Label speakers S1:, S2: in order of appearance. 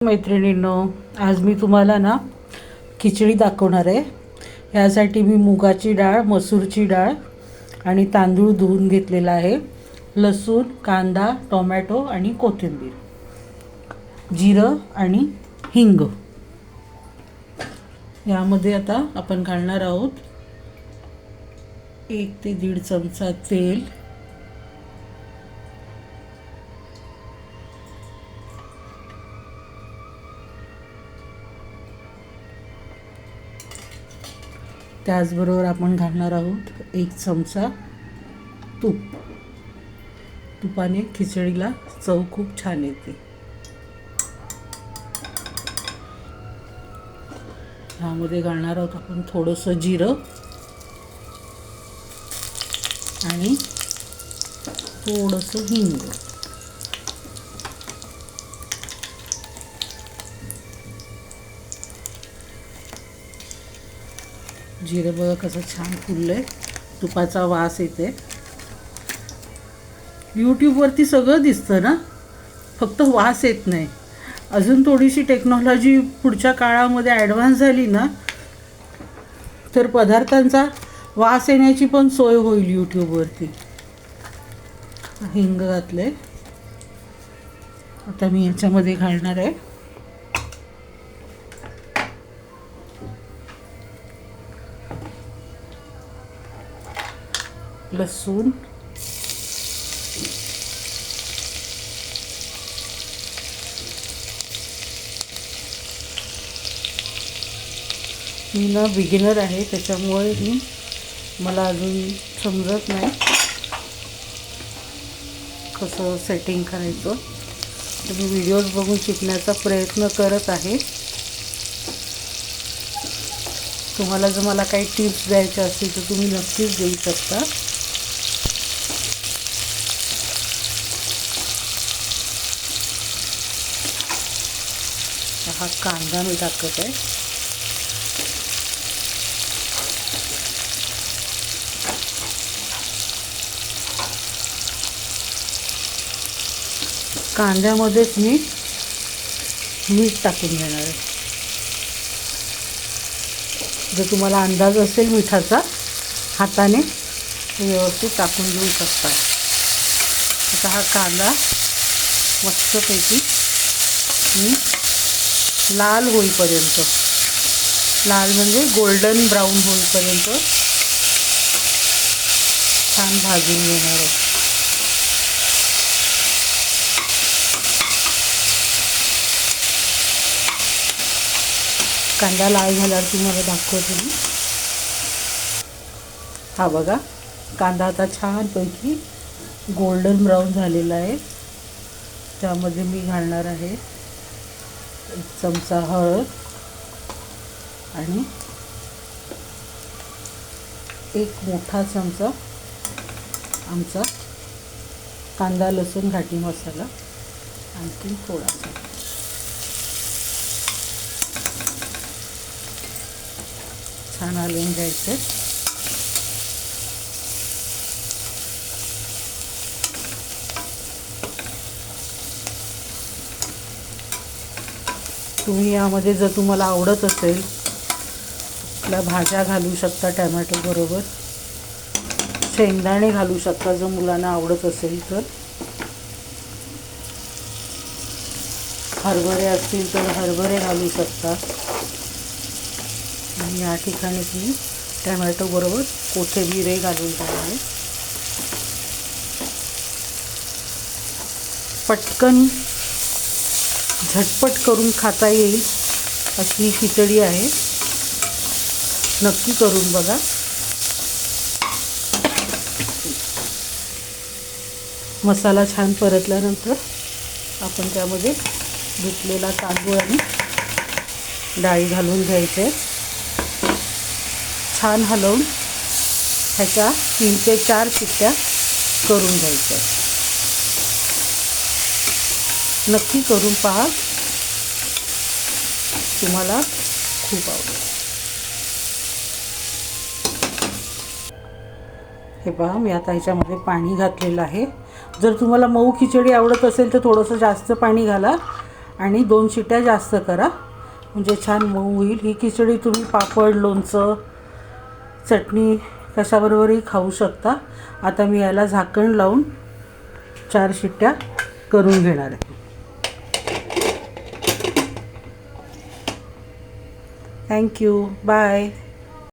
S1: मैत्रिणींनो, आज मी तुम्हाला ना खिचडी दाखवणार आहे। यासाठी मी मुगाची डाळ, मसूरची डाळ आणि तांदूळ धुवून घेतलेला आहे। लसूण, कांदा, टोमॅटो आणि कोथिंबीर, जिरं आणि हिंग। यामध्ये आता आपण घालणार आहोत 1 ते 1.5 चमचा तेल, त्याचबरोबर आपण घालणार आहोत 1 चमचा तूप। तुपाने खिचडीला चव खूप छान येते। ह्यामध्ये घालणार आहोत आपण थोडंसं जिरं आणि थोडंसं हिंग। जिरं बघा कसं छान फुललंय, तुपाचा वास येते। यूट्यूबवरती सगळं दिसतं ना, फक्त वास येत नाही। अजून थोडीशी टेक्नॉलॉजी पुढच्या काळामध्ये ॲडव्हान्स झाली ना, तर पदार्थांचा वास येण्याची पण सोय होईल यूट्यूबवरती। हिंग घातले, आता मी याच्यामध्ये घालणार आहे लसूण, मी ना बिगिनर आहे, त्याच्यामुळे मला अजून समजत नाही कसं सेटिंग करायचं। तर मी व्हिडिओज बघून शिकण्याचा प्रयत्न करत आहे। तुम्हाला जर मला काही टिप्स द्यायच्या असतील तर तुम्ही नक्कीच देऊ शकता। हा कांदा मी टाकत आहे। कांद्यामध्येच मी मीठ टाकून घेणार आहे। जर तुम्हाला अंदाज असेल मिठाचा, हाताने व्यवस्थित टाकून घेऊ शकता। आता हा कांदा मस्तपैकी मी लाल होईपर्यंत, लाल म्हणजे गोल्डन ब्राऊन होईपर्यंत छान भाजून घेणार आहे। कांदा लाल झाल्यावर तुम्हाला दाखवते मी। हा बघा, कांदा आता छानपैकी गोल्डन ब्राऊन झालेला आहे। त्यामध्ये मी घालणार आहे 1 चमचा हळद आणि 1 मोठा चमचा आमचा कांदा लसूण घाटी मसाला, आणखी थोडासा। छान हलवून घ्यायचं। तुम्ही यामध्ये जर तुम्हाला आवडत असेल आपल्या भाज्या घालू शकता, टोमॅटो बरोबर शेंगदाणे घालू शकता जर मुलांना आवडत असेल तर। हरभरे असतील तर हरभरे घालू शकता। आणि या ठिकाणी मी टोमॅटो बरोबर कोथिंबीर घालून आहे। पटकन झटपट करून खाता येईल अशी खिचडी आहे, नक्की करून बघा। मसाला छान परतल्यानंतर आपण त्यामध्ये धुतलेला तांदूळ आणि डाळी घालून घ्यायचे। छान हलवून ह्याच्या 3 ते 4 शिट्ट्या करून घ्यायच्या। नक्की करून पहा, तुम्हाला खूप आवडेल। हे पहा, मी आता ह्याच्यामध्ये पाणी घातलेलं आहे। जर तुम्हाला मऊ खिचडी आवडत असेल तर थोडंसं जास्त पाणी घाला, आणि 2 शिट्ट्या जास्त करा म्हणजे छान मऊ होईल. ही खिचडी तुम्ही पापड, लोणचं, चटणी कशाबरोबरही खाऊ शकता. आता मी याला झाकण लावून 4 शिट्ट्या करून घेणार आहे. थँक्यू. बाय.